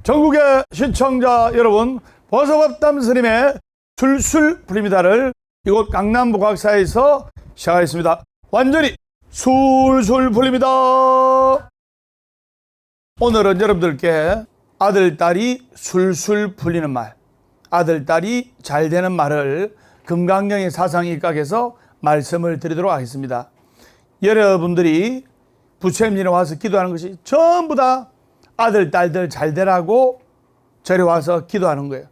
전국의 시청자 여러분, 버섯밥담 스님의 술술 풀립니다를 이곳 강남북학사에서 시작하겠습니다. 완전히 술술 풀립니다. 오늘은 여러분들께 아들, 딸이 술술 풀리는 말, 아들, 딸이 잘 되는 말을 금강경의 사상일각에서 말씀을 드리도록 하겠습니다. 여러분들이 부처님이 와서 기도하는 것이 전부 다 아들, 딸들 잘 되라고 절에 와서 기도하는 거예요.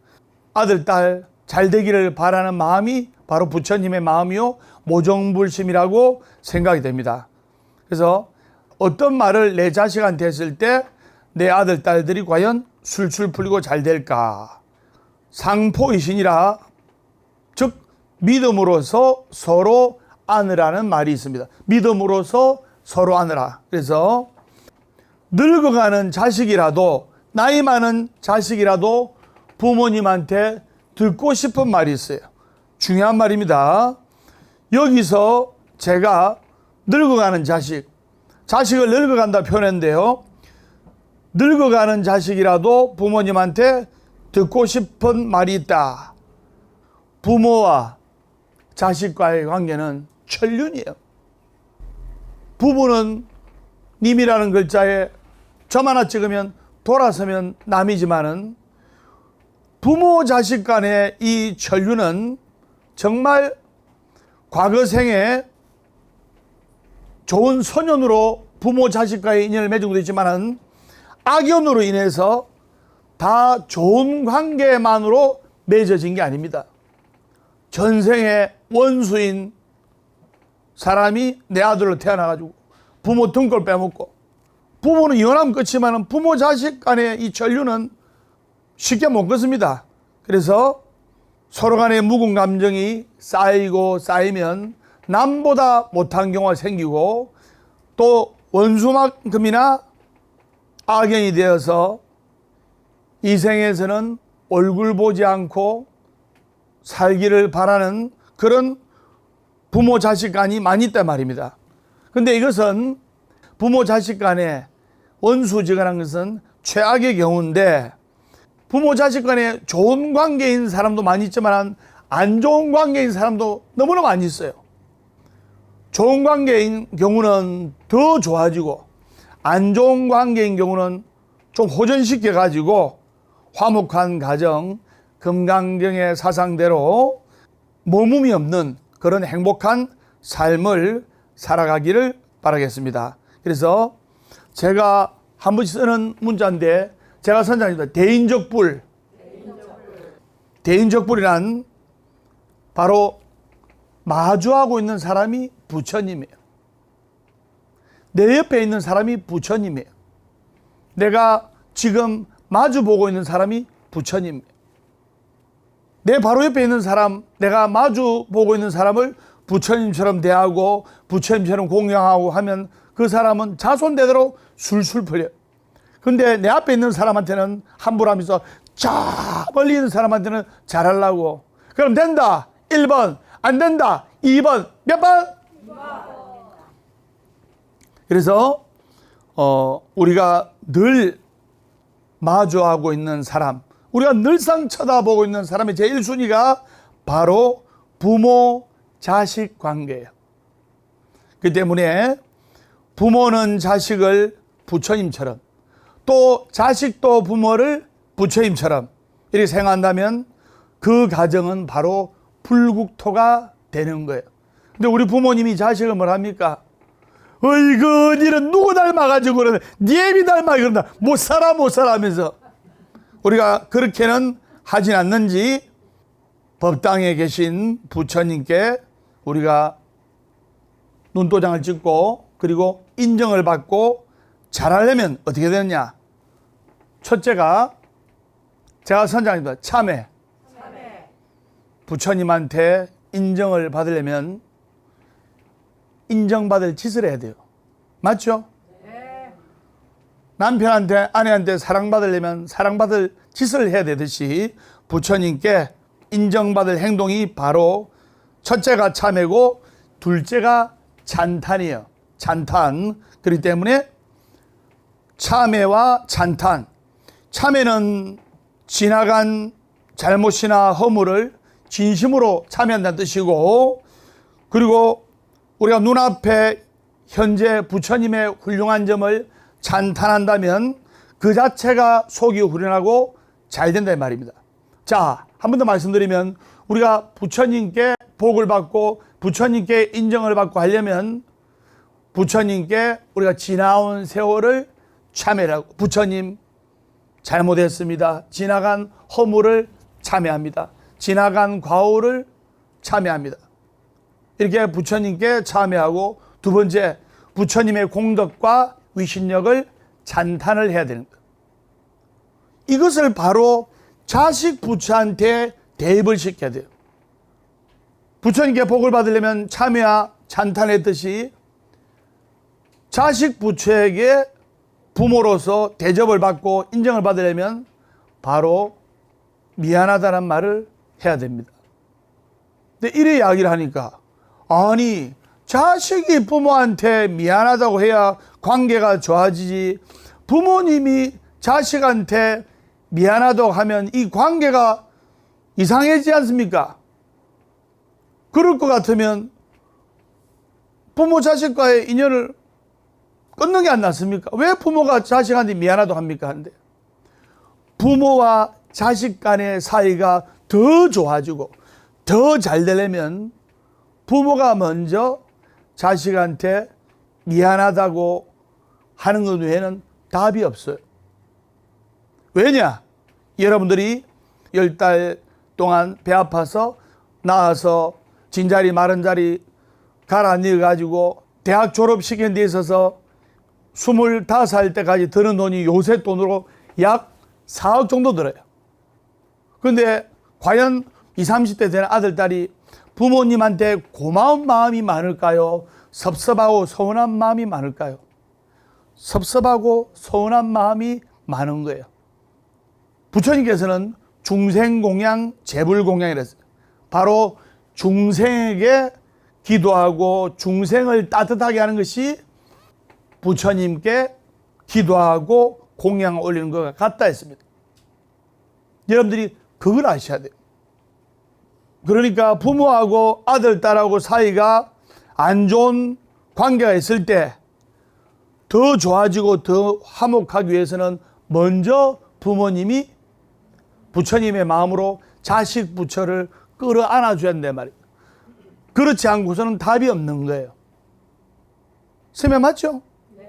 아들, 딸 잘 되기를 바라는 마음이 바로 부처님의 마음이요 모종불심이라고 생각이 됩니다. 그래서 어떤 말을 내 자식한테 했을 때 내 아들, 딸들이 과연 술술 풀리고 잘 될까? 상포이신이라, 즉 믿음으로서 서로 안으라는 말이 있습니다. 믿음으로서 서로 안으라. 그래서 늙어가는 자식이라도, 나이 많은 자식이라도 부모님한테 듣고 싶은 말이 있어요. 중요한 말입니다. 여기서 제가 늙어가는 자식을 늙어간다 표현했는데요. 늙어가는 자식이라도 부모님한테 듣고 싶은 말이 있다. 부모와 자식과의 관계는 천륜이에요. 부부는 님이라는 글자에 점 하나 찍으면 돌아서면 남이지만은 부모 자식 간의 이 천륜은 정말 과거 생에 좋은 선연으로 부모 자식과의 인연을 맺은 것도 있지만은 악연으로 인해서 다 좋은 관계만으로 맺어진 게 아닙니다. 전생에 원수인 사람이 내 아들로 태어나가지고 부모 등골 빼먹고, 부모는 이혼하면 끝이지만 부모 자식 간의 이 전류는 쉽게 못 걷습니다. 그래서 서로 간의 묵은 감정이 쌓이면 남보다 못한 경우가 생기고, 또 원수만큼이나 악연이 되어서 이 생에서는 얼굴 보지 않고 살기를 바라는 그런 부모 자식 간이 많이 있단 말입니다. 근데 이것은 부모 자식 간의 원수지간한 것은 최악의 경우인데, 부모 자식 간에 좋은 관계인 사람도 많이 있지만 안 좋은 관계인 사람도 너무나 많이 있어요. 좋은 관계인 경우는 더 좋아지고, 안 좋은 관계인 경우는 좀 호전시켜 가지고 화목한 가정, 금강경의 사상대로 머뭅이 없는 그런 행복한 삶을 살아가기를 바라겠습니다. 그래서 제가 한 번씩 쓰는 문자인데, 제가 선장입니다. 대인적불. 대인적불이란 바로 마주하고 있는 사람이 부처님이에요. 내 옆에 있는 사람이 부처님이에요. 내가 지금 마주보고 있는 사람이 부처님이에요. 내 바로 옆에 있는 사람, 내가 마주보고 있는 사람을 부처님처럼 대하고 부처님처럼 공경하고 하면 그 사람은 자손대대로 술술 풀려요. 근데 내 앞에 있는 사람한테는 함부로 하면서 저 멀리 있는 사람한테는 잘하려고. 그럼 된다 1번, 안 된다 2번, 몇 번? 2번. 그래서 우리가 늘 마주하고 있는 사람, 우리가 늘상 쳐다보고 있는 사람의 제1순위가 바로 부모 자식 관계예요. 그 때문에 부모는 자식을 부처님처럼, 또 자식도 부모를 부처님처럼 이렇게 생각한다면 그 가정은 바로 불국토가 되는 거예요. 근데 우리 부모님이 자식을 뭘 합니까? 어이구, 니는 누구 닮아가지고 그러네, 니 애비 닮아 그런다, 못 살아 하면서. 우리가 그렇게는 하진 않는지 법당에 계신 부처님께 우리가 눈도장을 찍고, 그리고 인정을 받고 잘하려면 어떻게 되느냐? 첫째가, 제가 선장입니다. 참회. 부처님한테 인정을 받으려면 인정받을 짓을 해야 돼요. 맞죠? 네. 남편한테, 아내한테 사랑받으려면 사랑받을 짓을 해야 되듯이 부처님께 인정받을 행동이 바로 첫째가 참회고 둘째가 찬탄이에요. 찬탄. 그렇기 때문에 참회와 찬탄, 참회는 지나간 잘못이나 허물을 진심으로 참회한다는 뜻이고, 그리고 우리가 눈앞에 현재 부처님의 훌륭한 점을 찬탄한다면 그 자체가 속이 후련하고 잘 된다 이 말입니다. 자, 한 번 더 말씀드리면 우리가 부처님께 복을 받고 부처님께 인정을 받고 하려면 부처님께 우리가 지나온 세월을 참회하고, 부처님 잘못했습니다. 지나간 허물을 참회합니다. 지나간 과오를 참회합니다. 이렇게 부처님께 참회하고, 두 번째, 부처님의 공덕과 위신력을 찬탄을 해야 되는 것. 이것을 바로 자식 부처한테 대입을 시켜야 돼요. 부처님께 복을 받으려면 참회와 찬탄했듯이 자식 부처에게 부모로서 대접을 받고 인정을 받으려면 바로 미안하다는 말을 해야 됩니다. 근데 이래 이야기를 하니까, 아니 자식이 부모한테 미안하다고 해야 관계가 좋아지지, 부모님이 자식한테 미안하다고 하면 이 관계가 이상해지지 않습니까? 그럴 것 같으면 부모 자식과의 인연을 끊는 게 안 낫습니까? 왜 부모가 자식한테 미안하다고 합니까? 한데 부모와 자식 간의 사이가 더 좋아지고 더 잘 되려면 부모가 먼저 자식한테 미안하다고 하는 것 외에는 답이 없어요. 왜냐? 여러분들이 10달 동안 배 아파서 나와서 진자리 마른 자리 갈아 넣어가지고 대학 졸업시키는 데 있어서 25살 때까지 드는 돈이 요새 돈으로 약 4억 정도 들어요. 그런데 과연 20, 30대 되는 아들, 딸이 부모님한테 고마운 마음이 많을까요? 섭섭하고 서운한 마음이 많을까요? 섭섭하고 서운한 마음이 많은 거예요. 부처님께서는 중생공양, 재불공양이랬어요. 바로 중생에게 기도하고 중생을 따뜻하게 하는 것이 부처님께 기도하고 공양을 올리는 것과 같다 했습니다. 여러분들이 그걸 아셔야 돼요. 그러니까 부모하고 아들, 딸하고 사이가 안 좋은 관계가 있을 때 더 좋아지고 더 화목하기 위해서는 먼저 부모님이 부처님의 마음으로 자식 부처를 끌어안아줘야 된단 말이에요. 그렇지 않고서는 답이 없는 거예요. 설명 맞죠? 네.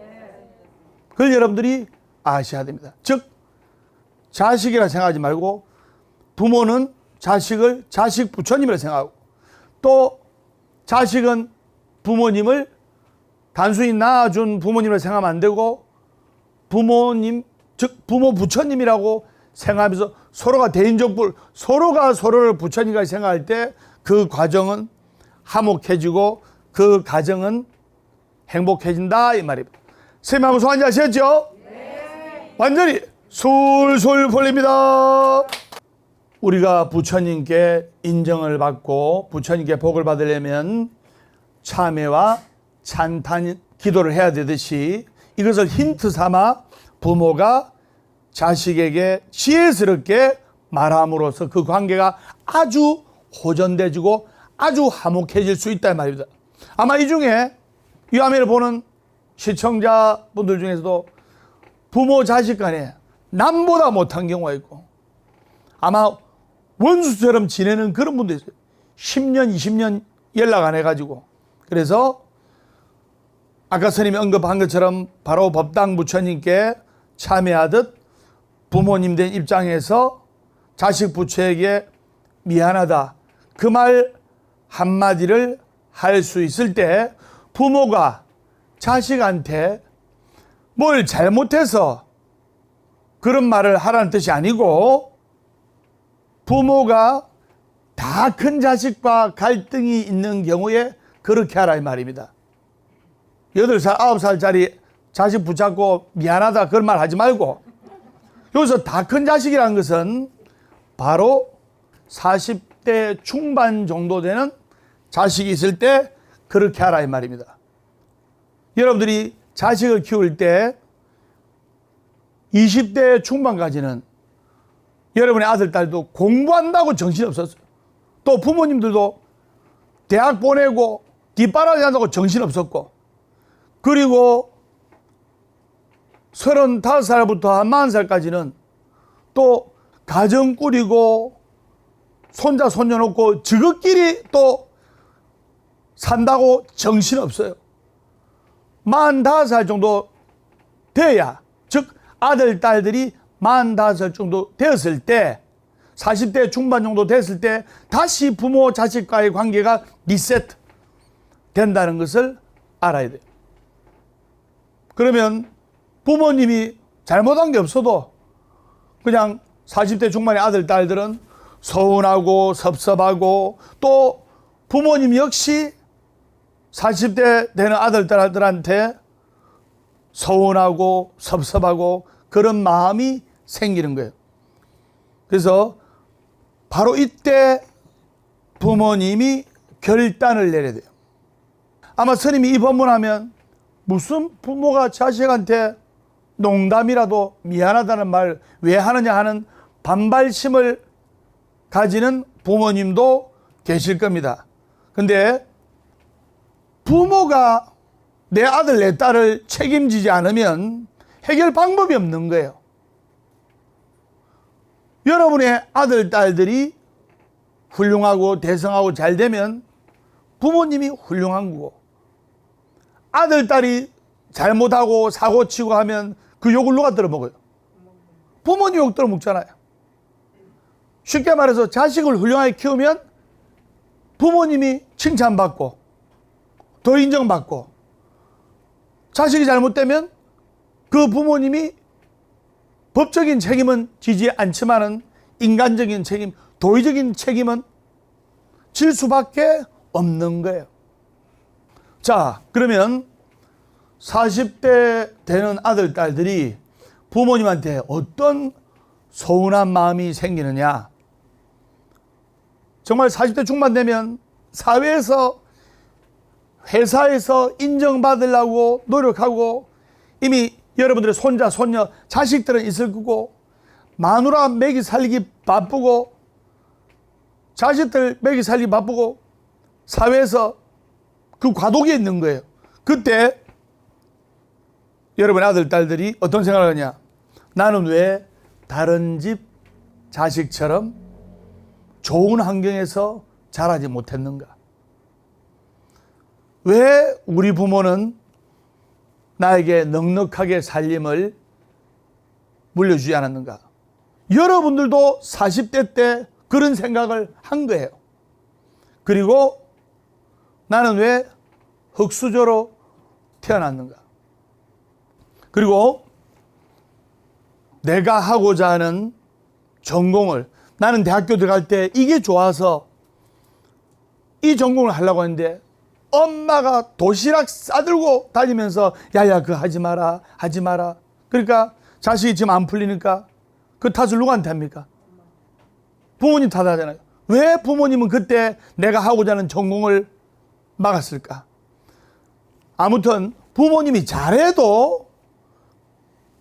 그걸 여러분들이 아셔야 됩니다. 즉 자식이라 생각하지 말고 부모는 자식을 자식 부처님이라 생각하고, 또 자식은 부모님을 단순히 낳아준 부모님이라 생각하면 안 되고 부모님, 즉 부모 부처님이라고 생각하면서 서로가 대인족불, 서로가 서로를 부처님이라고 생각할 때 그 과정은 화목해지고 그 가정은 행복해진다 이 말입니다. 선생님하고 소환지 아시겠죠? 네. 완전히 술술 풀립니다. 우리가 부처님께 인정을 받고 부처님께 복을 받으려면 참회와 찬탄 기도를 해야 되듯이, 이것을 힌트 삼아 부모가 자식에게 지혜스럽게 말함으로써 그 관계가 아주 호전되지고 아주 화목해질 수 있다 말입니다. 아마 이 중에 이 화면을 보는 시청자분들 중에서도 부모 자식 간에 남보다 못한 경우가 있고 아마 원수처럼 지내는 그런 분도 있어요. 10년, 20년 연락 안 해가지고. 그래서 아까 스님이 언급한 것처럼 바로 법당 부처님께 참회하듯 부모님 된 입장에서 자식 부처에게 미안하다, 그 말 한마디를 할 수 있을 때 부모가 자식한테 뭘 잘못해서 그런 말을 하라는 뜻이 아니고, 부모가 다 큰 자식과 갈등이 있는 경우에 그렇게 하라 이 말입니다. 8살, 9살짜리 자식 붙잡고 미안하다 그런 말 하지 말고, 여기서 다 큰 자식이라는 것은 바로 40대 중반 정도 되는 자식이 있을 때 그렇게 하라 이 말입니다. 여러분들이 자식을 키울 때 20대 중반까지는 여러분의 아들, 딸도 공부한다고 정신없었어요. 또 부모님들도 대학 보내고 뒷바라지 한다고 정신없었고, 그리고 35살부터 한 40살까지는 또 가정 꾸리고 손자 손녀 놓고 저것끼리 또 산다고 정신없어요. 45살 정도 돼야, 즉 아들, 딸들이 45살 정도 되었을 때, 40대 중반 정도 됐을 때 다시 부모, 자식과의 관계가 리셋 된다는 것을 알아야 돼요. 그러면 부모님이 잘못한 게 없어도 그냥 40대 중반의 아들, 딸들은 서운하고 섭섭하고, 또 부모님 역시 40대 되는 아들, 딸들한테 서운하고 섭섭하고 그런 마음이 생기는 거예요. 그래서 바로 이때 부모님이 결단을 내려야 돼요. 아마 스님이 이 법문하면 무슨 부모가 자식한테 농담이라도 미안하다는 말 왜 하느냐 하는 반발심을 가지는 부모님도 계실 겁니다. 근데 부모가 내 아들, 내 딸을 책임지지 않으면 해결 방법이 없는 거예요. 여러분의 아들, 딸들이 훌륭하고 대성하고 잘 되면 부모님이 훌륭한 거고, 아들, 딸이 잘못하고 사고치고 하면 그 욕을 누가 들어먹어요? 부모님 욕 들어먹잖아요. 쉽게 말해서 자식을 훌륭하게 키우면 부모님이 칭찬받고 더 인정받고, 자식이 잘못되면 그 부모님이 법적인 책임은 지지 않지만은 인간적인 책임, 도의적인 책임은 질 수밖에 없는 거예요. 자, 그러면 40대 되는 아들, 딸들이 부모님한테 어떤 서운한 마음이 생기느냐. 정말 40대 중반 되면 사회에서, 회사에서 인정받으려고 노력하고, 이미 여러분들의 손자, 손녀, 자식들은 있을 거고, 마누라 먹이 살리기 바쁘고, 자식들 먹이 살리기 바쁘고, 사회에서 그 과도기에 있는 거예요. 그때 여러분 아들, 딸들이 어떤 생각을 하냐. 나는 왜 다른 집 자식처럼 좋은 환경에서 자라지 못했는가? 왜 우리 부모는 나에게 넉넉하게 살림을 물려주지 않았는가? 여러분들도 40대 때 그런 생각을 한 거예요. 그리고 나는 왜 흙수저로 태어났는가? 그리고 내가 하고자 하는 전공을, 나는 대학교 들어갈 때 이게 좋아서 이 전공을 하려고 했는데 엄마가 도시락 싸들고 다니면서 야야 그거 하지 마라 하지 마라. 그러니까 자식이 지금 안 풀리니까 그 탓을 누구한테 합니까? 부모님 탓하잖아요. 왜 부모님은 그때 내가 하고자 하는 전공을 막았을까? 아무튼 부모님이 잘해도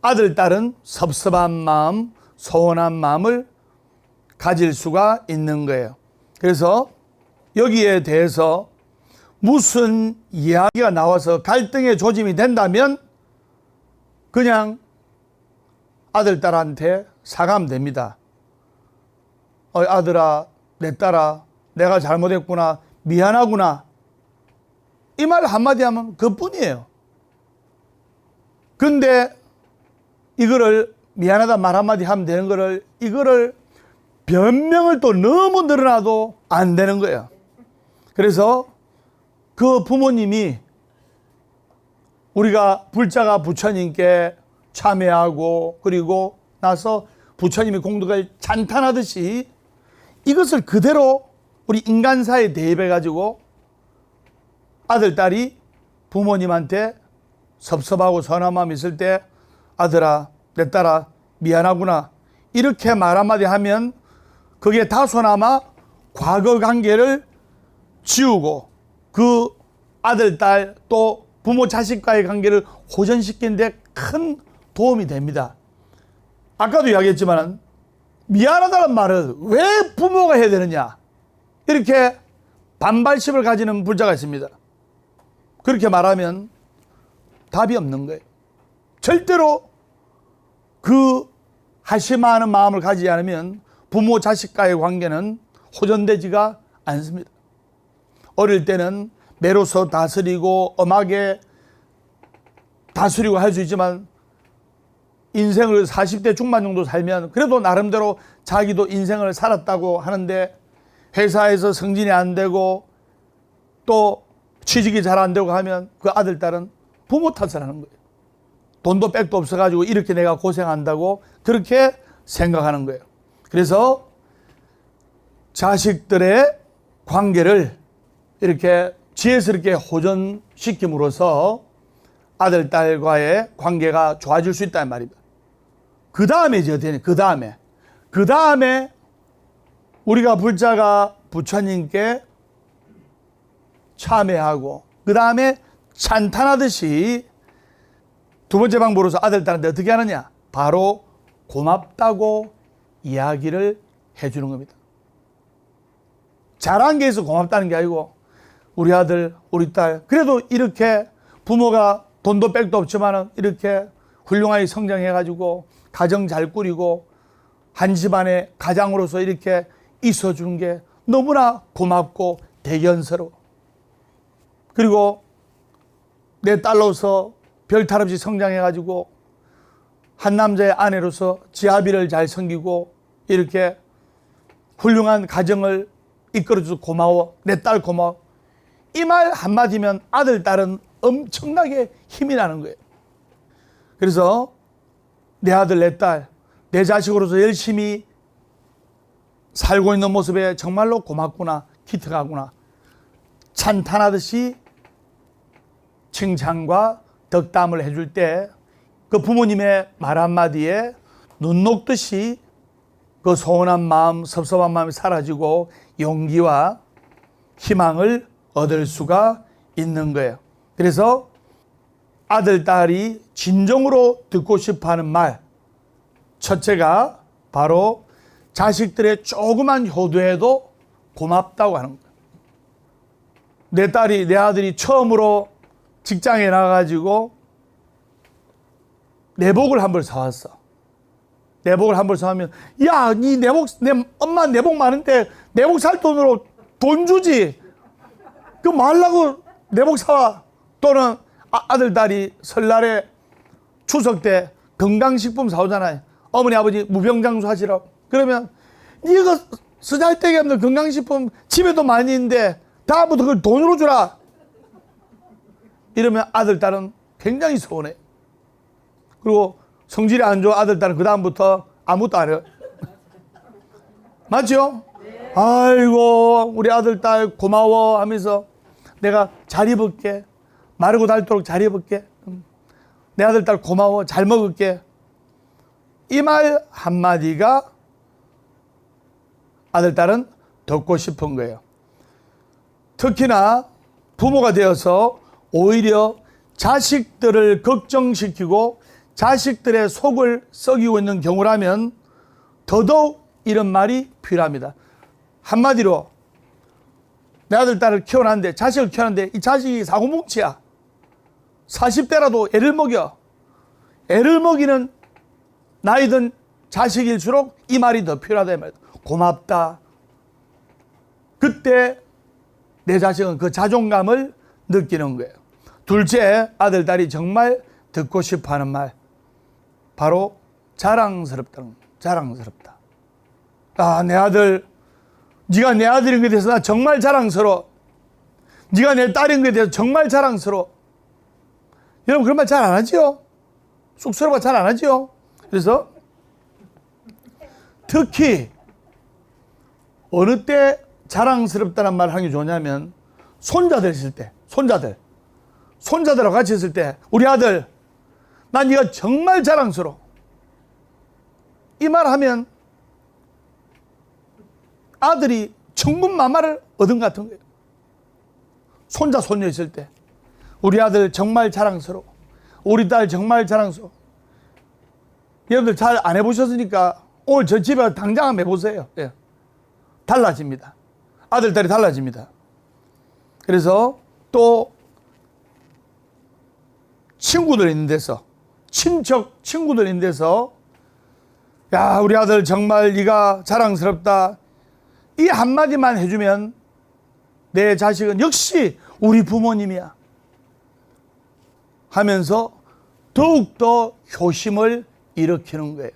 아들, 딸은 섭섭한 마음, 서운한 마음을 가질 수가 있는 거예요. 그래서 여기에 대해서 무슨 이야기가 나와서 갈등의 조짐이 된다면 그냥 아들, 딸한테 사과하면 됩니다. 아들아, 내 딸아, 내가 잘못했구나, 미안하구나. 이 말 한마디 하면 그뿐이에요. 근데 이거를 미안하다 말 한마디 하면 되는 거를, 이거를 변명을 또 너무 늘어나도 안 되는 거예요. 그래서 그 부모님이 우리가 불자가 부처님께 참회하고 그리고 나서 부처님이 공덕을 찬탄하듯이 이것을 그대로 우리 인간사에 대입해 가지고 아들, 딸이 부모님한테 섭섭하고 서운한 마음이 있을 때 아들아, 내 딸아, 미안하구나 이렇게 말 한마디 하면 그게 다소나마 과거 관계를 지우고 그 아들, 딸 또 부모, 자식과의 관계를 호전시키는 데 큰 도움이 됩니다. 아까도 이야기했지만 미안하다는 말을 왜 부모가 해야 되느냐, 이렇게 반발심을 가지는 불자가 있습니다. 그렇게 말하면 답이 없는 거예요. 절대로 그 하심하는 마음을 가지지 않으면 부모 자식과의 관계는 호전되지가 않습니다. 어릴 때는 매로서 다스리고 엄하게 다스리고 할 수 있지만 인생을 40대 중반 정도 살면 그래도 나름대로 자기도 인생을 살았다고 하는데 회사에서 승진이 안 되고 또 취직이 잘 안 되고 하면 그 아들, 딸은 부모 탓을 하는 거예요. 돈도 백도 없어가지고 이렇게 내가 고생한다고 그렇게 생각하는 거예요. 그래서 자식들의 관계를 이렇게 지혜스럽게 호전시킴으로써 아들, 딸과의 관계가 좋아질 수 있다는 말입니다. 그 다음에죠. 그 다음에 우리가 불자가 부처님께 참회하고 그 다음에 찬탄하듯이 두 번째 방법으로서 아들, 딸한테 어떻게 하느냐? 바로 고맙다고 이야기를 해주는 겁니다. 잘한 게 있어 고맙다는 게 아니고 우리 아들, 우리 딸 그래도 이렇게 부모가 돈도 백도 없지만 이렇게 훌륭하게 성장해가지고 가정 잘 꾸리고 한 집안의 가장으로서 이렇게 있어준 게 너무나 고맙고 대견스러워. 그리고 내 딸로서 별탈 없이 성장해가지고 한 남자의 아내로서 지 아비를 잘 섬기고 이렇게 훌륭한 가정을 이끌어줘서 고마워. 내 딸 고마워. 이 말 한마디면 아들, 딸은 엄청나게 힘이 나는 거예요. 그래서 내 아들, 내 딸, 내 자식으로서 열심히 살고 있는 모습에 정말로 고맙구나, 기특하구나, 찬탄하듯이 칭찬과 덕담을 해줄 때 그 부모님의 말 한마디에 눈 녹듯이 그 서운한 마음, 섭섭한 마음이 사라지고 용기와 희망을 얻을 수가 있는 거예요. 그래서 아들, 딸이 진정으로 듣고 싶어하는 말, 첫째가 바로 자식들의 조그만 효도에도 고맙다고 하는 거예요. 내 딸이, 내 아들이 처음으로 직장에 나가가지고 내복을 한 벌 사왔어. 내복을 한 벌 사오면, 야, 니 내복, 엄마 내복 많은데 내복 살 돈으로 돈 주지. 그 말라고 내복 사와. 또는 아들, 딸이 설날에 추석 때 건강식품 사오잖아요. 어머니, 아버지 무병장수 하시라고. 그러면 니가 쓰잘데기 없는 건강식품 집에도 많이 있는데 다음부터 그걸 돈으로 주라. 이러면 아들, 딸은 굉장히 서운해. 그리고 성질이 안 좋아 아들, 딸은 그 다음부터 아무것도 안 해요. 맞죠? 네. 아이고 우리 아들, 딸 고마워 하면서 내가 잘 입을게. 마르고 닳도록 잘 입을게. 내 아들, 딸 고마워. 잘 먹을게. 이 말 한마디가 아들, 딸은 듣고 싶은 거예요. 특히나 부모가 되어서 오히려 자식들을 걱정시키고 자식들의 속을 썩이고 있는 경우라면 더더욱 이런 말이 필요합니다. 한마디로 내 아들, 딸을 키워놨는데, 자식을 키워놨는데 이 자식이 사고뭉치야. 40대라도 애를 먹여. 애를 먹이는 나이든 자식일수록 이 말이 더 필요하다 이 말이다. 고맙다. 그때 내 자식은 그 자존감을 느끼는 거예요. 둘째, 아들, 딸이 정말 듣고 싶어하는 말, 바로 자랑스럽다는 거예요. 자랑스럽다. 아, 내 아들, 네가 내 아들인 것에 대해서 나 정말 자랑스러워. 네가 내 딸인 것에 대해서 정말 자랑스러워. 여러분 그런 말 잘 안 하지요? 쑥스러워 잘 안 하지요? 그래서 특히 어느 때 자랑스럽다는 말을 하는 게 좋냐면 손자들 있을 때, 손자들하고 같이 있을 때 우리 아들, 난 네가 정말 자랑스러워. 이 말 하면 아들이 천군만마를 얻은 것 같은 거예요. 손자, 손녀 있을 때 우리 아들 정말 자랑스러워. 우리 딸 정말 자랑스러워. 여러분들 잘 안 해보셨으니까 오늘 저 집에 당장 한번 해보세요. 예. 달라집니다. 아들, 딸이 달라집니다. 그래서 또 친구들 있는 데서, 친구들 있는 데서, 야, 우리 아들 정말 네가 자랑스럽다. 이 한마디만 해주면 내 자식은 역시 우리 부모님이야 하면서 더욱더 효심을 일으키는 거예요.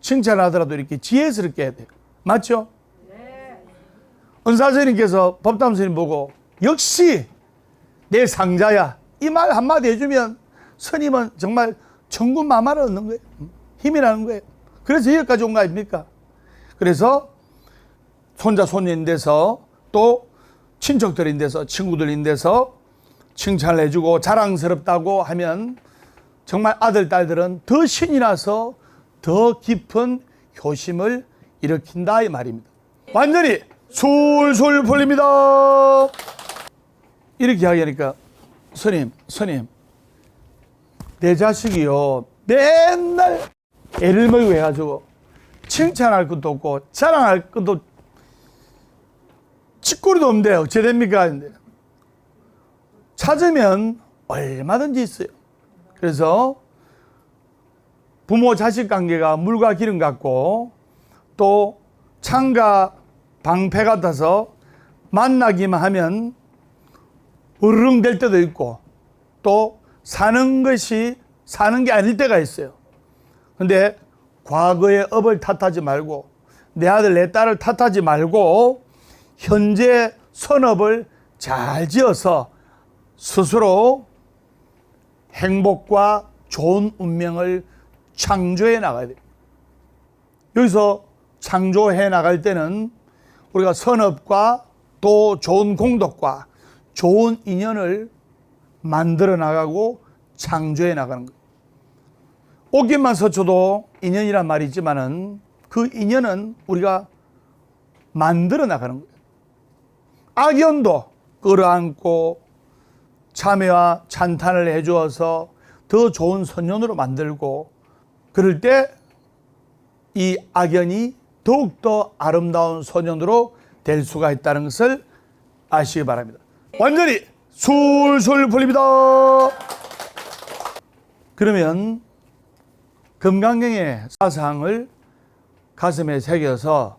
칭찬하더라도 이렇게 지혜스럽게 해야 돼요. 맞죠? 네. 은사선생님께서 법담선생님 보고 역시 내 상자야, 이 말 한마디 해주면 스님은 정말 천군만마를 얻는 거예요. 힘이 나는 거예요. 그래서 여기까지 온 거 아닙니까? 그래서 손자 손녀인 데서 또 친척들인 데서 친구들인 데서 칭찬을 해주고 자랑스럽다고 하면 정말 아들, 딸들은 더 신이 나서 더 깊은 효심을 일으킨다 이 말입니다. 완전히 술술 풀립니다. 이렇게 이야기하니까 스님 내 자식이요 맨날 애를 먹이고 해가지고 칭찬할 것도 없고 자랑할 것도 짓거리도 없는데 어째 됩니까? 찾으면 얼마든지 있어요. 그래서 부모 자식 관계가 물과 기름 같고 또 창과 방패 같아서 만나기만 하면 으르렁 될 때도 있고 또 사는 게 아닐 때가 있어요. 근데 과거의 업을 탓하지 말고 내 아들 내 딸을 탓하지 말고 현재 선업을 잘 지어서 스스로 행복과 좋은 운명을 창조해 나가야 돼요. 여기서 창조해 나갈 때는 우리가 선업과 또 좋은 공덕과 좋은 인연을 만들어 나가고 창조해 나가는 거예요. 옷깃만 서쳐도 인연이란 말이 있지만은 그 인연은 우리가 만들어 나가는 거예요. 악연도 끌어안고 참회와 찬탄을 해주어서 더 좋은 선연으로 만들고 그럴 때 이 악연이 더욱더 아름다운 선연으로 될 수가 있다는 것을 아시기 바랍니다. 완전히 술술 풀립니다. 그러면 금강경의 사상을 가슴에 새겨서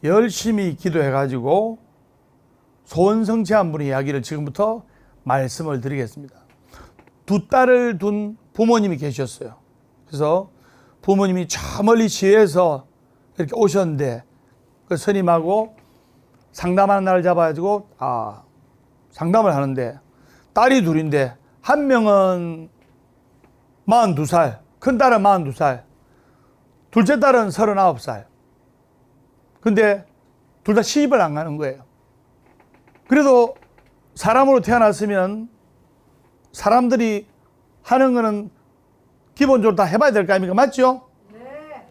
열심히 기도해가지고 소원 성취한 분의 이야기를 지금부터 말씀을 드리겠습니다. 두 딸을 둔 부모님이 계셨어요. 그래서 부모님이 저 멀리 시에서 이렇게 오셨는데 그 스님하고 상담하는 날을 잡아가지고 상담을 하는데 딸이 둘인데 한 명은 42살, 큰 딸은 42살, 둘째 딸은 39살. 근데 둘 다 시집을 안 가는 거예요. 그래도 사람으로 태어났으면 사람들이 하는 거는 기본적으로 다 해봐야 될 거 아닙니까? 맞죠? 네.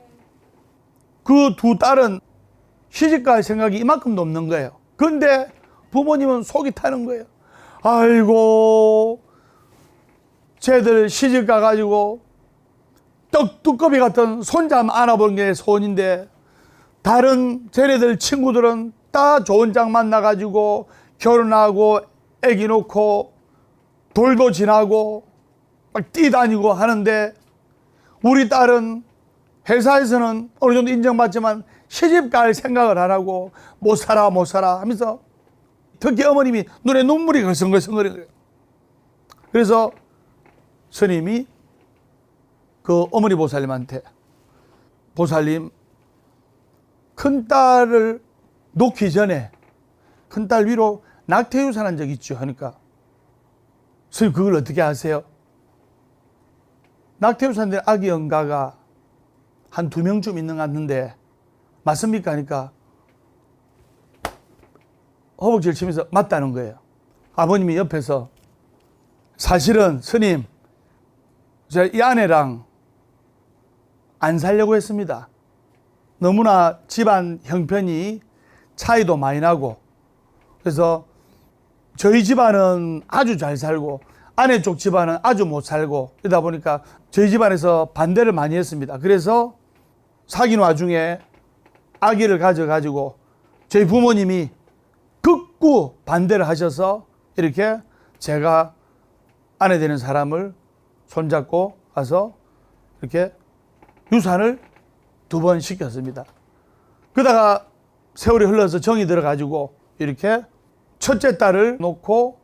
그 두 딸은 시집갈 생각이 이만큼도 없는 거예요. 그런데 부모님은 속이 타는 거예요. 아이고, 쟤들 시집 가가지고 떡두꺼비 같은 손자 안아보는 게 소원인데 다른 쟤네들 친구들은 다 좋은 장 만나가지고 결혼하고 애기 놓고 돌도 지나고 막 뛰다니고 하는데 우리 딸은 회사에서는 어느 정도 인정받지만 시집 갈 생각을 안 하고 못 살아 하면서 특히 어머님이 눈에 눈물이 걸성걸성거리는 거예요. 그래서 스님이 그 어머니 보살님한테 보살님 큰딸을 놓기 전에 큰딸 위로 낙태유산한 적 있죠 하니까 스님 그걸 어떻게 아세요? 낙태유산된 아기 영가가 한 2명쯤 있는 것 같은데 맞습니까? 하니까 허벅지를 치면서 맞다는 거예요. 아버님이 옆에서 사실은 스님 제가 이 아내랑 안 살려고 했습니다. 너무나 집안 형편이 차이도 많이 나고 그래서 저희 집안은 아주 잘 살고 아내 쪽 집안은 아주 못 살고 이러다 보니까 저희 집안에서 반대를 많이 했습니다. 그래서 사귄 와중에 아기를 가져가지고 저희 부모님이 극구 반대를 하셔서 이렇게 제가 아내 되는 사람을 손잡고 가서 이렇게 유산을 2번 시켰습니다. 그러다가 세월이 흘러서 정이 들어가지고 이렇게 첫째 딸을 놓고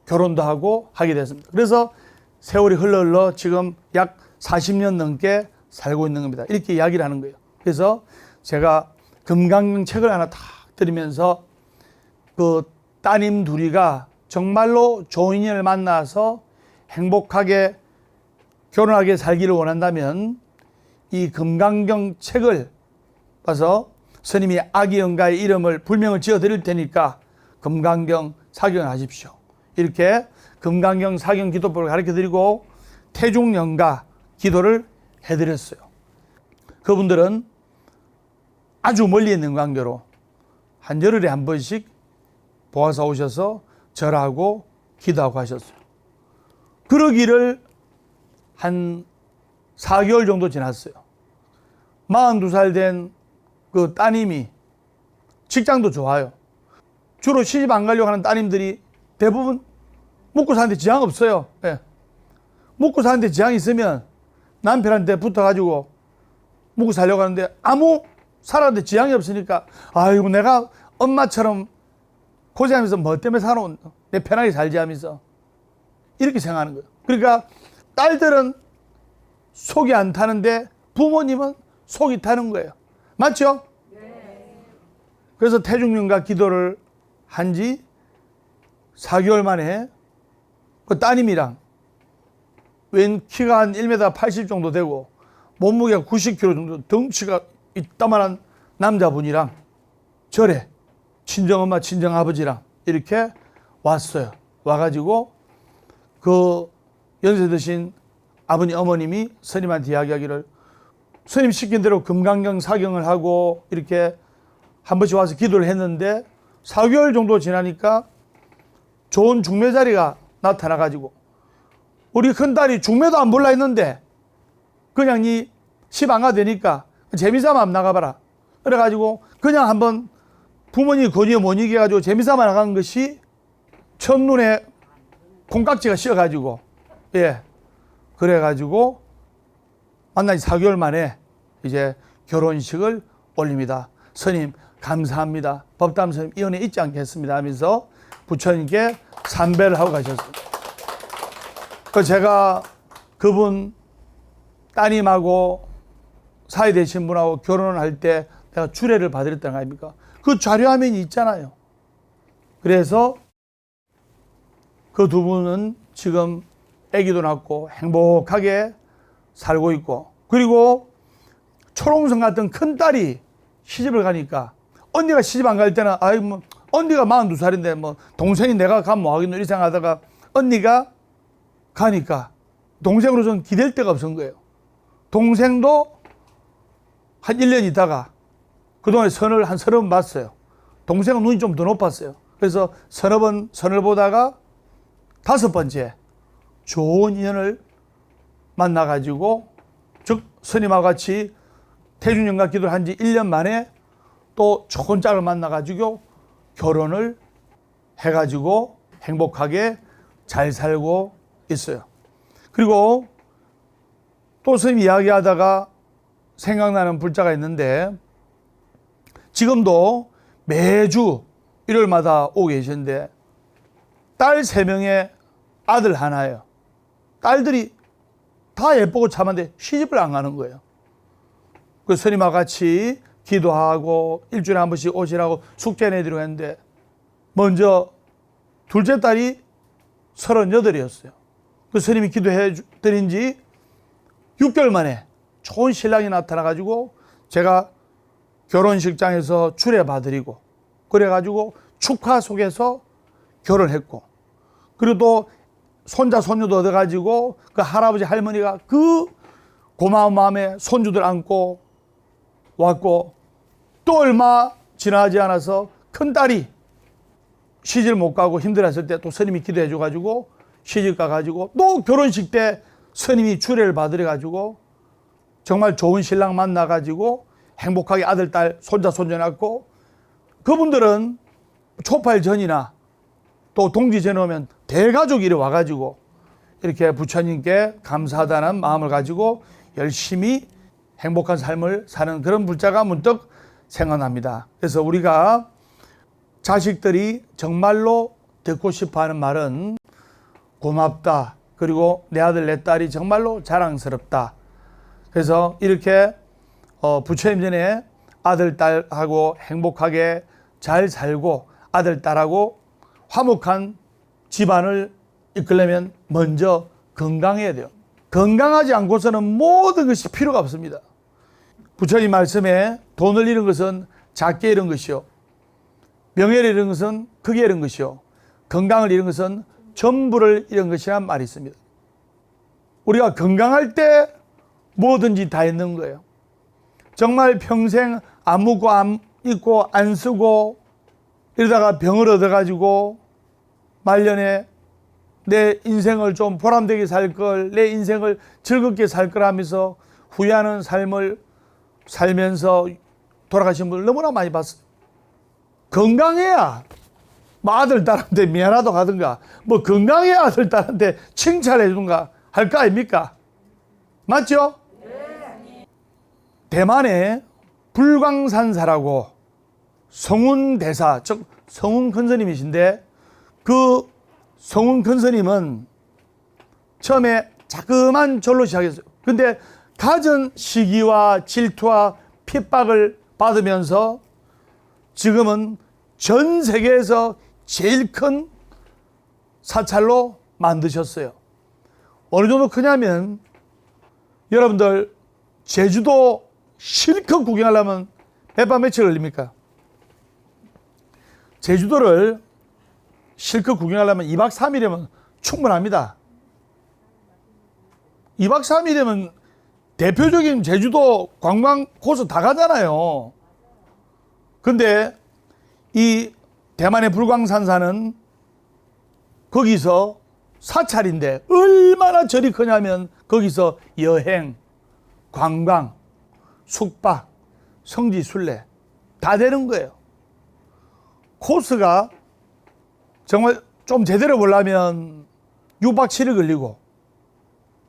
결혼도 하고 하게 됐습니다. 그래서 세월이 흘러 지금 약 40년 넘게 살고 있는 겁니다. 이렇게 이야기를 하는 거예요. 그래서 제가 금강경 책을 하나 탁 드리면서 그 따님 둘이가 정말로 좋은 인연을 만나서 행복하게 결혼하게 살기를 원한다면 이 금강경 책을 봐서 스님이 아기 영가의 이름을 불명을 지어 드릴 테니까 금강경 사경을 하십시오. 이렇게 금강경 사경 기도법을 가르쳐 드리고 태중 영가 기도를 해드렸어요. 그분들은 아주 멀리 있는 관계로 한 열흘에 한 번씩 보아서 오셔서 절하고 기도하고 하셨어요. 그러기를 한 4개월 정도 지났어요. 42살 된 그 따님이 직장도 좋아요. 주로 시집 안 가려고 하는 따님들이 대부분 먹고 사는데 지장 없어요. 예. 먹고 사는데 지장이 있으면 남편한테 붙어가지고 먹고 살려고 하는데 아무 살았는데 지장이 없으니까 아이고 내가 엄마처럼 고생하면서 뭐 때문에 살아온 내 편하게 살지 하면서 이렇게 생각하는 거예요. 그러니까 딸들은 속이 안 타는데 부모님은 속이 타는 거예요. 맞죠? 네. 그래서 태중영가 기도를 한 지 4개월 만에 그 따님이랑 웬 키가 한 1m 80 정도 되고 몸무게가 90kg 정도 덩치가 이따만한 남자분이랑 절에 친정엄마 친정아버지랑 이렇게 왔어요. 와가지고 그 연세 드신 아버님 어머님이 스님한테 이야기하기를 스님 시킨 대로 금강경 사경을 하고 이렇게 한 번씩 와서 기도를 했는데 4개월 정도 지나니까 좋은 중매 자리가 나타나가지고 우리 큰딸이 중매도 안 볼라 했는데 그냥 니 집 안 가도 되니까 재미삼아 한번 나가봐라. 그래가지고 그냥 한번 부모님 권유에 못 이겨가지고 재미삼아 나간 것이 첫눈에 콩깍지가 씌어가지고 예 그래가지고 만난 지 4개월 만에 이제 결혼식을 올립니다. 스님 감사합니다. 법담 스님 이 은혜 잊지 않겠습니다 하면서 부처님께 삼배를 하고 가셨습니다. 제가 그분 따님하고 사이 되신 분하고 결혼을 할 때 내가 주례를 봐드렸다는 거 아닙니까? 그 자료화면이 있잖아요. 그래서 그 두 분은 지금 아기도 낳고 행복하게 살고 있고 그리고 초롱성 같은 큰딸이 시집을 가니까 언니가 시집 안 갈 때는 아이 뭐 언니가 42살인데 뭐 동생이 내가 가면 뭐 하겠노 이렇게 생각하다가 언니가 가니까 동생으로서는 기댈 데가 없은 거예요. 동생도 한 1년 있다가 그동안에 선을 한 30번 봤어요. 동생은 눈이 좀 더 높았어요. 그래서 서너 번 선을 보다가 5번째 좋은 인연을 만나가지고 즉 스님하고 같이 태중영가 기도를 한 지 1년 만에 또 좋은 짝을 만나가지고 결혼을 해가지고 행복하게 잘 살고 있어요. 그리고 또 스님 이야기하다가 생각나는 불자가 있는데 지금도 매주 일요일마다 오고 계시는데 딸 3명에 아들 하나예요. 딸들이 다 예쁘고 참한데 시집을 안 가는 거예요. 그 스님하고 같이 기도하고 일주일에 한 번씩 오시라고 숙제 내드리고 했는데 먼저 둘째 딸이 38이었어요. 그 스님이 기도해 드린 지 6개월 만에 좋은 신랑이 나타나가지고 제가 결혼식장에서 주례 봐드리고 그래가지고 축하 속에서 결혼했고 그리고 또 손자 손녀도 얻어가지고 그 할아버지 할머니가 그 고마운 마음에 손주들 안고 왔고 또 얼마 지나지 않아서 큰딸이 시집 못 가고 힘들었을 때 또 스님이 기도해 줘가지고 시집 가가지고 또 결혼식 때 스님이 주례를 받으려 가지고 정말 좋은 신랑 만나가지고 행복하게 아들, 딸, 손자, 손녀 낳고 그분들은 초팔 전이나 또 동지 전오면 대가족이 이리 와가지고 이렇게 부처님께 감사하다는 마음을 가지고 열심히 행복한 삶을 사는 그런 불자가 문득 생각납니다. 그래서 우리가 자식들이 정말로 듣고 싶어 하는 말은 고맙다. 그리고 내 아들, 내 딸이 정말로 자랑스럽다. 그래서 이렇게 부처님 전에 아들, 딸하고 행복하게 잘 살고 아들, 딸하고 화목한 집안을 이끌려면 먼저 건강해야 돼요. 건강하지 않고서는 모든 것이 필요가 없습니다. 부처님 말씀에 돈을 잃은 것은 작게 잃은 것이요, 명예를 잃은 것은 크게 잃은 것이요, 건강을 잃은 것은 전부를 잃은 것이란 말이 있습니다. 우리가 건강할 때 뭐든지 다 있는 거예요. 정말 평생 안 먹고 안 입고 안 쓰고 이러다가 병을 얻어가지고 말년에 내 인생을 좀 보람되게 살 걸, 내 인생을 즐겁게 살 걸 하면서 후회하는 삶을 살면서 돌아가신 분을 너무나 많이 봤어요. 건강해야 뭐 아들, 딸한테 미안하다고 하든가, 뭐 건강해야 아들, 딸한테 칭찬해 주든가 할 거 아닙니까? 맞죠? 네. 대만에 불광산사라고 성운대사, 즉 성운 큰스님이신데, 그 성운 큰스님은 처음에 자그만 절로 시작했어요. 근데 갖은 시기와 질투와 핍박을 받으면서 지금은 전 세계에서 제일 큰 사찰로 만드셨어요. 어느 정도 크냐면 여러분들 제주도 실컷 구경하려면 몇 밤 며칠 걸립니까? 제주도를 실컷 구경하려면 2박 3일이면 충분합니다. 2박 3일이면 대표적인 제주도 관광 코스 다 가잖아요. 근데 이 대만의 불광산사는 거기서 사찰인데 얼마나 절이 크냐면 거기서 여행, 관광, 숙박, 성지 순례 다 되는 거예요. 코스가 정말 좀 제대로 보려면 6박 7일 걸리고,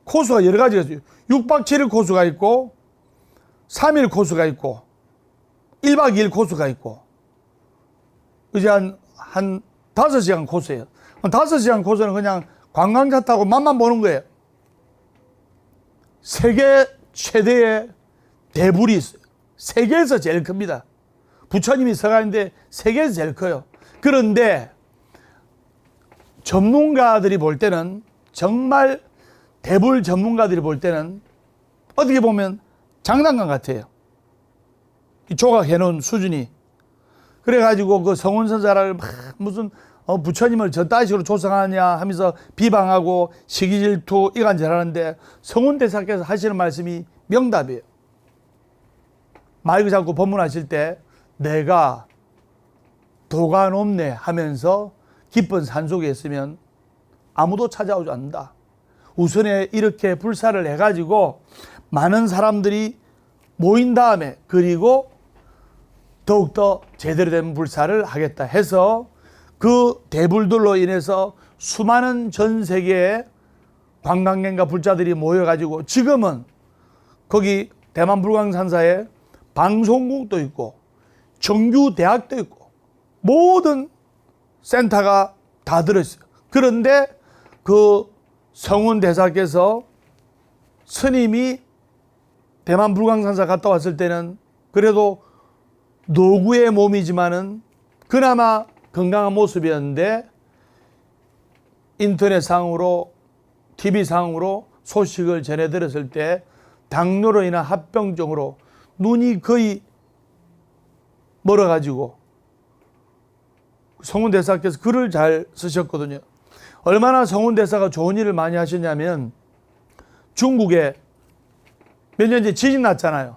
코스가 여러 가지가 있어요. 6박 7일 코스가 있고 3일 코스가 있고 1박 2일 코스가 있고, 이제 한 5시간 코스예요. 5시간 코스는 그냥 관광차 타고 맛만 보는 거예요. 세계 최대의 대불이 있어요. 세계에서 제일 큽니다. 부처님이 서가는데 세계에서 제일 커요. 그런데 전문가들이 볼 때는, 정말 대불 전문가들이 볼 때는 어떻게 보면 장난감 같아요. 조각해 놓은 수준이. 그래가지고 그 성운선사를 막 무슨 부처님을 저따위 식으로 조성하냐 하면서 비방하고 시기질투 이간질하는데, 성운대사께서 하시는 말씀이 명답이에요. 마이크 잡고 법문하실 때 내가 도가 높네 하면서 깊은 산속에 있으면 아무도 찾아오지 않는다. 우선에 이렇게 불사를 해가지고 많은 사람들이 모인 다음에, 그리고 더욱더 제대로 된 불사를 하겠다 해서 그 대불들로 인해서 수많은 전 세계의 관광객과 불자들이 모여가지고 지금은 거기 대만 불광산사에 방송국도 있고 정규대학도 있고 모든 센터가 다 들어있어요. 그런데 그 성운대사께서 스님이 대만 불광산사 갔다 왔을 때는 그래도 노구의 몸이지만은 그나마 건강한 모습이었는데, 인터넷상으로 TV상으로 소식을 전해 들었을 때 당뇨로 인한 합병증으로 눈이 거의 멀어가지고, 성운대사께서 글을 잘 쓰셨거든요. 얼마나 성운대사가 좋은 일을 많이 하셨냐면, 중국에 몇 년 전에 지진 났잖아요.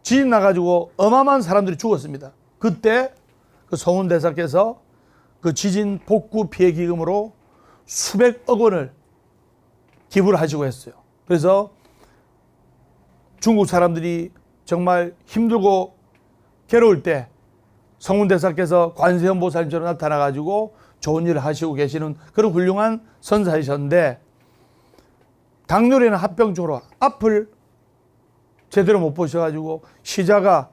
지진 나가지고 어마어마한 사람들이 죽었습니다. 그때 그 성운대사께서 그 지진 복구 피해 기금으로 수백억 원을 기부를 하시고 했어요. 그래서 중국 사람들이 정말 힘들고 괴로울 때 성훈대사께서 관세음보살님처럼 나타나가지고 좋은 일을 하시고 계시는 그런 훌륭한 선사이셨는데, 당뇨라는 합병증으로 앞을 제대로 못 보셔가지고 시자가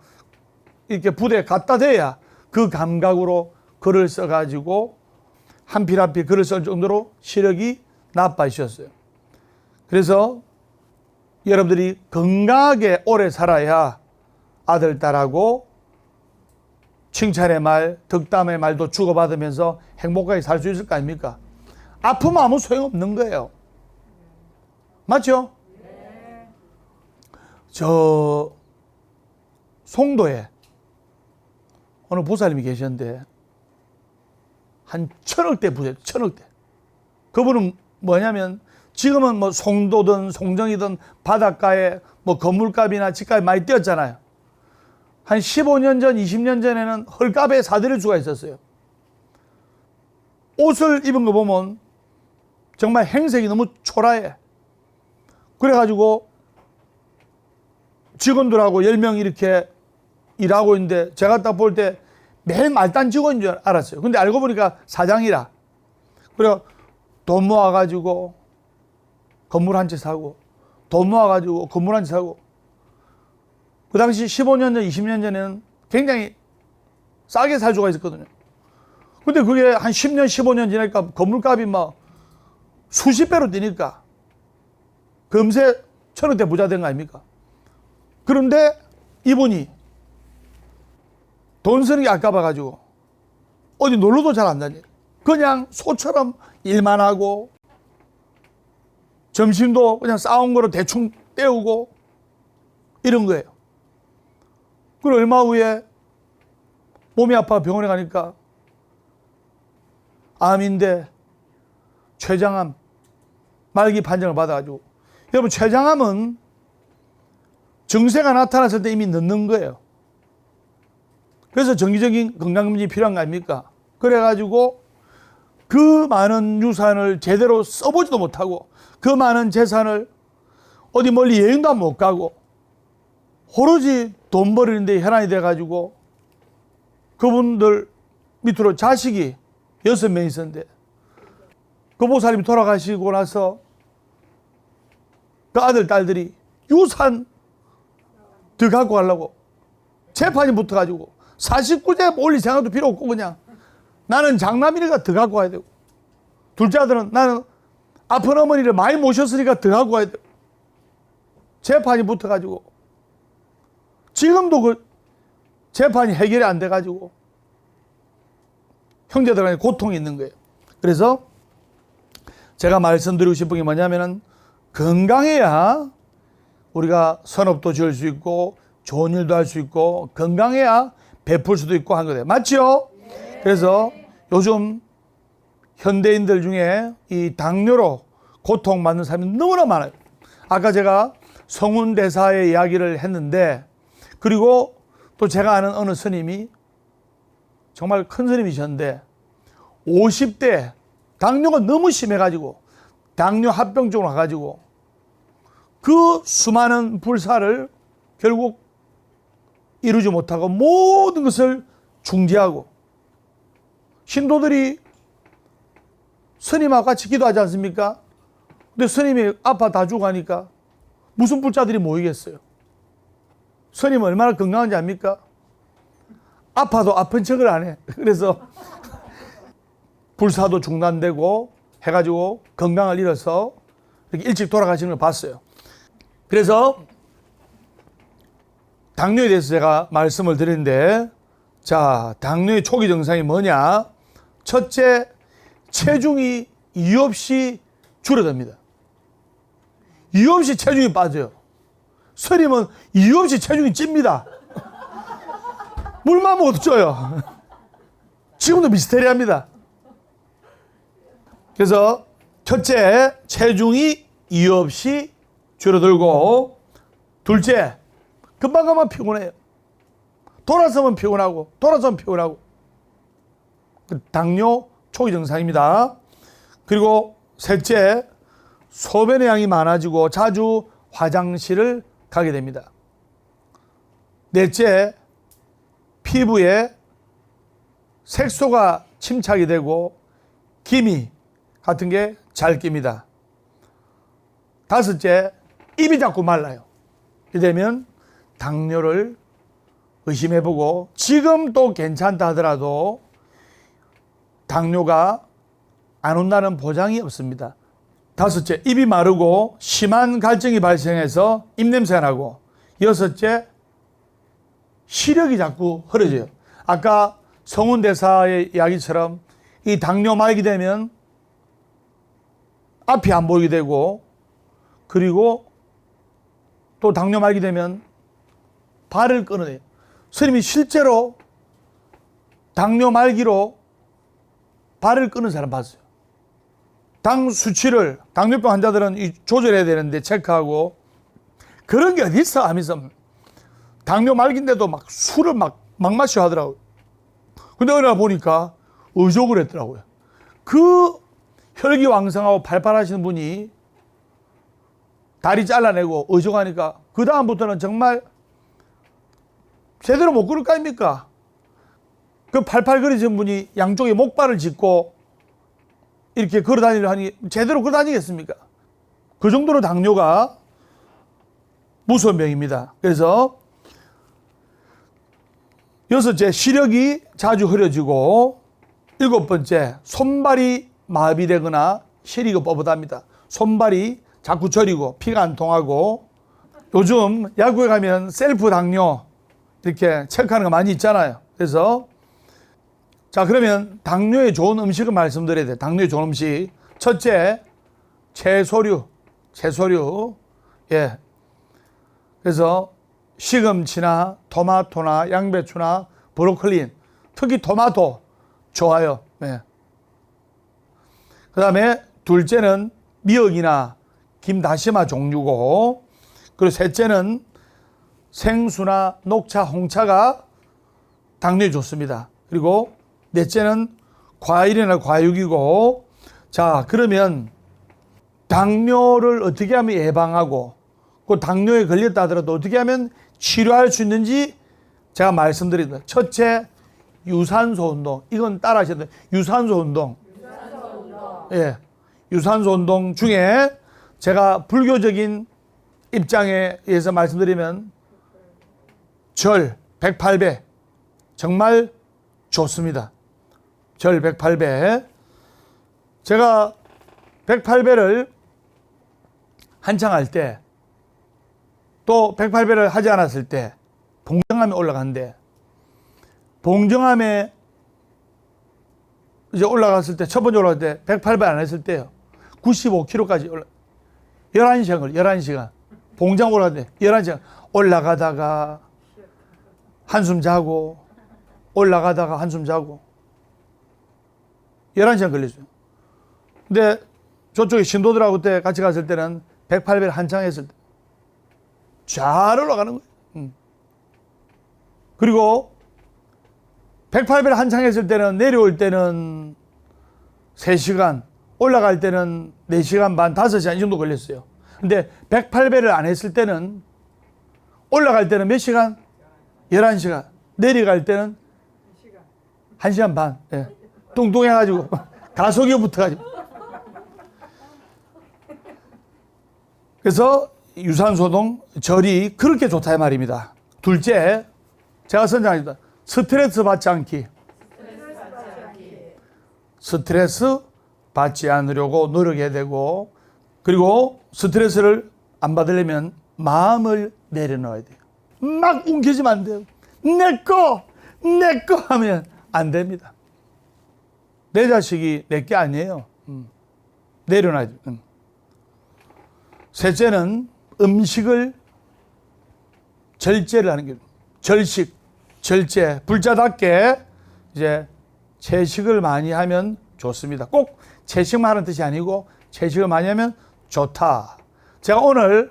이렇게 부대에 갖다 대야 그 감각으로 글을 써가지고 한 필 한 필 글을 쓸 정도로 시력이 나빠지셨어요. 그래서 여러분들이 건강하게 오래 살아야 아들, 딸하고 칭찬의 말, 덕담의 말도 주고받으면서 행복하게 살 수 있을 거 아닙니까? 아프면 아무 소용없는 거예요. 맞죠? 네. 저 송도에 어느 보살님이 계셨는데 한 1,000억대 부자, 1,000억대. 그분은 뭐냐면 지금은 뭐 송도든 송정이든 바닷가에 뭐 건물값이나 집값이 많이 뛰었잖아요. 한 15년 전, 20년 전에는 헐값에 사들일 수가 있었어요. 옷을 입은 거 보면 정말 행색이 너무 초라해. 그래가지고 직원들하고 10명 이렇게 일하고 있는데 제가 딱 볼 때 매일 말단 직원인 줄 알았어요. 근데 알고 보니까 사장이라. 그래 돈 모아가지고 건물 한 채 사고, 돈 모아가지고 건물 한 채 사고. 그 당시 15년 전, 20년 전에는 굉장히 싸게 살 수가 있었거든요. 근데 그게 한 10년, 15년 지나니까 건물값이 막 수십 배로 뛰니까 금세 1,000억대 부자 된 거 아닙니까? 그런데 이분이 돈 쓰는 게 아까워가지고 어디 놀러도 잘 안 다녀요. 그냥 소처럼 일만 하고 점심도 그냥 싸운 거로 대충 때우고 이런 거예요. 그리고 얼마 후에 몸이 아파 병원에 가니까 암인데 췌장암 말기 판정을 받아가지고, 여러분 췌장암은 증세가 나타났을 때 이미 늦는 거예요. 그래서 정기적인 건강검진이 필요한 거 아닙니까? 그래가지고 그 많은 유산을 제대로 써보지도 못하고 그 많은 재산을 어디 멀리 여행도 못 가고 오로지 돈 버리는데 혈안이 돼가지고 그분들 밑으로 자식이 6명 있었는데 그 보살님이 돌아가시고 나서 그 아들, 딸들이 유산 더 갖고 가려고 재판이 붙어가지고 49제 올릴 생각도 필요 없고 그냥 나는 장남이니까 더 갖고 가야 되고, 둘째 아들은 나는 아픈 어머니를 많이 모셨으니까 더 갖고 가야 되고, 재판이 붙어가지고 지금도 그 재판이 해결이 안 돼가지고 형제들한테 고통이 있는 거예요. 그래서 제가 말씀드리고 싶은 게 뭐냐면은 건강해야 우리가 선업도 지을 수 있고 좋은 일도 할 수 있고 건강해야 베풀 수도 있고 한 거예요. 맞죠? 네. 그래서 요즘 현대인들 중에 이 당뇨로 고통받는 사람이 너무나 많아요. 아까 제가 성훈대사의 이야기를 했는데, 그리고 또 제가 아는 어느 스님이 정말 큰 스님이셨는데 50대 당뇨가 너무 심해가지고 당뇨 합병증으로 와가지고 그 수많은 불사를 결국 이루지 못하고 모든 것을 중지하고, 신도들이 스님하고 같이 기도하지 않습니까? 근데 스님이 아파 다 죽어가니까 무슨 불자들이 모이겠어요? 스님은 얼마나 건강한지 압니까? 아파도 아픈 척을 안 해. 그래서 불사도 중단되고 해가지고 건강을 잃어서 이렇게 일찍 돌아가시는 걸 봤어요. 그래서 당뇨에 대해서 제가 말씀을 드리는데, 자, 당뇨의 초기 증상이 뭐냐? 첫째, 체중이 이유 없이 줄어듭니다. 이유 없이 체중이 빠져요. 스님은 이유 없이 체중이 찝니다. 물만 먹어도 쪄요. 지금도 미스테리합니다. 그래서 첫째, 체중이 이유 없이 줄어들고, 둘째, 금방금방 피곤해요. 돌아서면 피곤하고. 당뇨 초기 증상입니다. 그리고 셋째, 소변의 양이 많아지고 자주 화장실을 가게 됩니다. 넷째, 피부에 색소가 침착이 되고 기미 같은 게 잘 낍니다. 다섯째, 입이 자꾸 말라요. 이렇게 되면 당뇨를 의심해보고 지금 또 괜찮다 하더라도 당뇨가 안 온다는 보장이 없습니다. 다섯째, 입이 마르고 심한 갈증이 발생해서 입냄새가 나고, 여섯째, 시력이 자꾸 흐려져요. 아까 성훈대사의 이야기처럼 이 당뇨 말기 되면 앞이 안 보이게 되고, 그리고 또 당뇨 말기 되면 발을 끊어내요. 스님이 실제로 당뇨 말기로 발을 끊은 사람 봤어요. 당 수치를, 당뇨병 환자들은 조절해야 되는데 체크하고, 그런 게 어디 있어 하면서 당뇨 말기인데도 막 술을 막 마셔 하더라고요. 근데 어느 날 보니까 의족을 했더라고요. 그 혈기왕성하고 팔팔하시는 분이 다리 잘라내고 의족하니까 그 다음부터는 정말 제대로 못 걸을 거 아닙니까? 그 팔팔거리신 분이 양쪽에 목발을 짚고 이렇게 걸어다니려 하니 제대로 걸어다니겠습니까? 그 정도로 당뇨가 무서운 병입니다. 그래서 여섯째, 시력이 자주 흐려지고, 일곱 번째, 손발이 마비되거나 시리가 뻣뻣합니다. 손발이 자꾸 저리고 피가 안 통하고, 요즘 약국에 가면 셀프 당뇨 이렇게 체크하는 거 많이 있잖아요. 그래서 자, 그러면 당뇨에 좋은 음식을 말씀드려야 돼요. 당뇨에 좋은 음식. 첫째, 채소류. 예. 그래서 시금치나 토마토나 양배추나 브로콜리, 특히 토마토 좋아요. 예. 그 다음에 둘째는 미역이나 김다시마 종류고, 그리고 셋째는 생수나 녹차, 홍차가 당뇨에 좋습니다. 그리고 넷째는 과일이나 과육이고, 자, 그러면 당뇨를 어떻게 하면 예방하고, 그 당뇨에 걸렸다 하더라도 어떻게 하면 치료할 수 있는지 제가 말씀드립니다. 첫째, 유산소 운동. 이건 따라 하셔야 돼요. 유산소 운동. 예. 유산소 운동 중에 제가 불교적인 입장에 의해서 말씀드리면 절 108배 정말 좋습니다. 절 108배. 제가 108배를 한창 할 때, 또 108배를 하지 않았을 때 봉정암에 올라갔는데, 봉정암에 이제 올라갔을 때, 첫 번째 올라갈 때 108배 안 했을 때요, 95kg까지 11시간 걸려. 11시간. 봉장 올라갈 때 11시간 올라가다가 한숨 자고, 올라가다가 한숨 자고 11시간 걸렸어요. 근데 저쪽에 신도들하고 그때 같이 갔을 때는 108배를 한창 했을 때 잘 올라가는 거예요. 그리고 108배를 한창 했을 때는 내려올 때는 3시간, 올라갈 때는 4시간 반, 5시간 이 정도 걸렸어요. 근데 108배를 안 했을 때는 올라갈 때는 몇 시간? 11시간. 내려갈 때는 1시간 반. 예. 뚱뚱해가지고 가속이 붙어가지고. 그래서 유산소동 절이 그렇게 좋다 이 말입니다. 둘째, 제가 선정합니다. 스트레스 받지 않기. 스트레스 받지 않으려고 노력해야 되고, 그리고 스트레스를 안 받으려면 마음을 내려놓아야 돼요. 막 웅켜지면 안 돼요. 내 거 하면 안 됩니다. 내 자식이 내 게 아니에요. 내려놔야 돼요. 셋째는 음식을 절제를 하는 게, 절식, 절제, 불자답게 이제 채식을 많이 하면 좋습니다. 꼭 채식만 하는 뜻이 아니고 채식을 많이 하면 좋다. 제가 오늘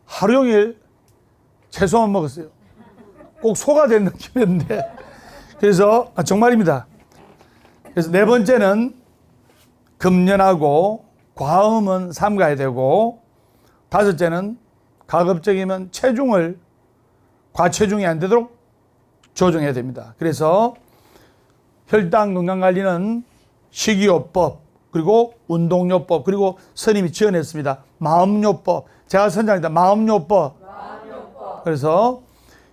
하루 종일 채소만 먹었어요. 꼭 소가 된 느낌이었는데. 그래서 정말입니다. 그래서 네 번째는 금연하고 과음은 삼가야 되고, 다섯째는 가급적이면 체중을 과체중이 안 되도록 조정해야 됩니다. 그래서 혈당 건강관리는 식이요법, 그리고 운동요법, 그리고 스님이 지어냈습니다. 마음요법. 제가 선정했다. 마음요법. 그래서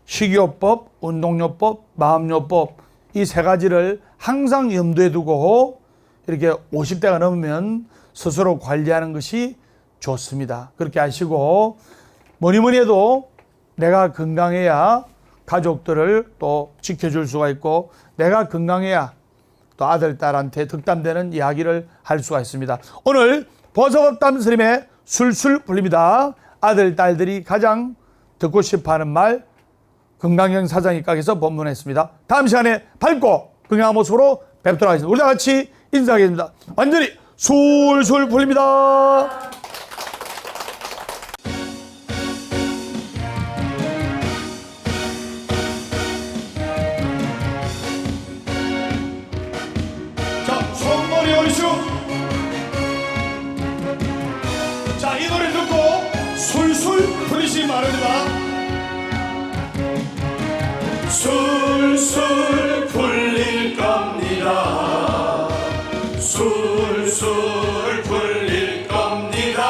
식이요법, 운동요법, 마음요법, 이 세 가지를 항상 염두에 두고 이렇게 50대가 넘으면 스스로 관리하는 것이 좋습니다. 그렇게 하시고, 뭐니 해도 내가 건강해야 가족들을 또 지켜줄 수가 있고, 내가 건강해야 또 아들, 딸한테 득담되는 이야기를 할 수가 있습니다. 오늘 보석업담 스님의 술술 풀립니다. 아들, 딸들이 가장 듣고 싶어하는 말, 건강경 사장님께서 본문했습니다. 다음 시간에 밝고 건강한 모습으로 뵙도록 하겠습니다. 우리 다 같이 인사하겠습니다. 완전히 술술 풀립니다. 자, 손머리 올리시고, 자, 이 노래 듣고 술술 풀리시기 바랍니다. 술술 풀릴 겁니다. 술술 풀릴 겁니다.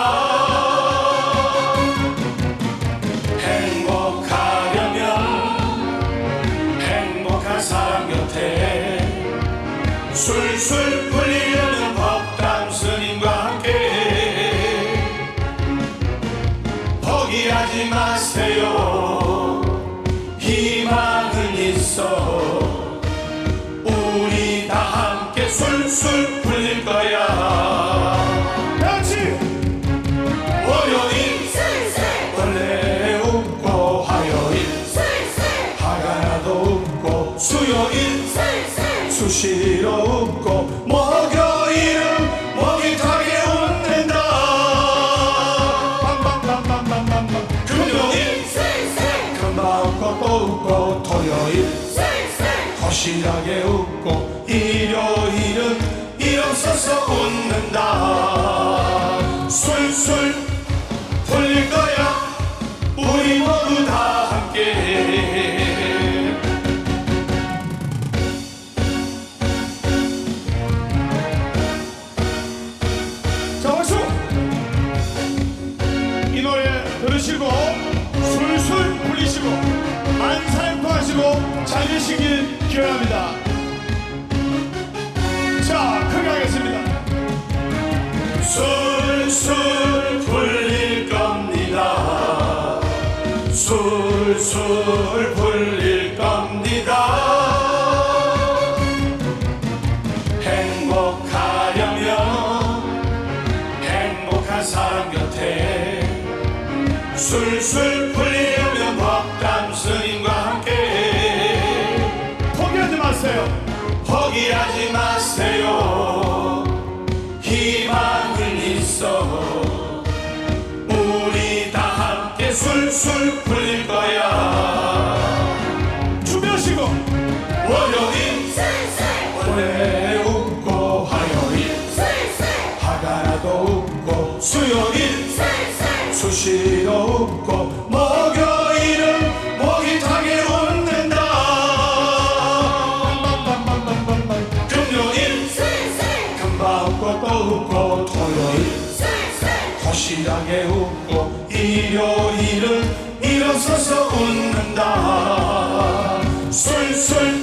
행복하려면 행복한 사람 곁에 술술 풀리려는 법담 스님과 함께 포기하지 마세요. 희망은 있어. 우리 다 함께 술술 풀릴 거야. 같이 월요일 술술, 원래 웃고 화요일 술술, 화가 나도 웃고 수요일 술술, 수시로 웃고 목요일은 목이타게 웃는다. 빵빵빵빵빵빵. 금요일 술술, 금방 웃고 또 웃고 토요일 확실하게 웃고 일요일은 일어서서 웃는다. 술술 풀릴 거야. 우리 모두 다 함께. 자, 박수. 이 노래 들으시고 술술 풀리시고 만사행통하시고 잘 되시길 기원합니다. 자, 크게 하겠습니다. 술술 풀릴 겁니다. 술술 풀릴 겁니다. 행복하려면 행복한 사람 곁에 술술 풀리려면 법담 스님과 함께 포기하지 마세요. 포기하지 마세요. 희망은 있어. 우리 다 함께 술술 풀릴 거야. 준비하시고 월요일 술술, 원래 웃고 화요일 술술, 화가 나도 웃고 수요일 술술, 수시로 웃고 목요일은 목이 타게 웃는다. 금요일 술술, 금방 웃고 또 웃고 토요일 술술, 확실하게 웃고 일요일은 일어서서 웃는다. 술술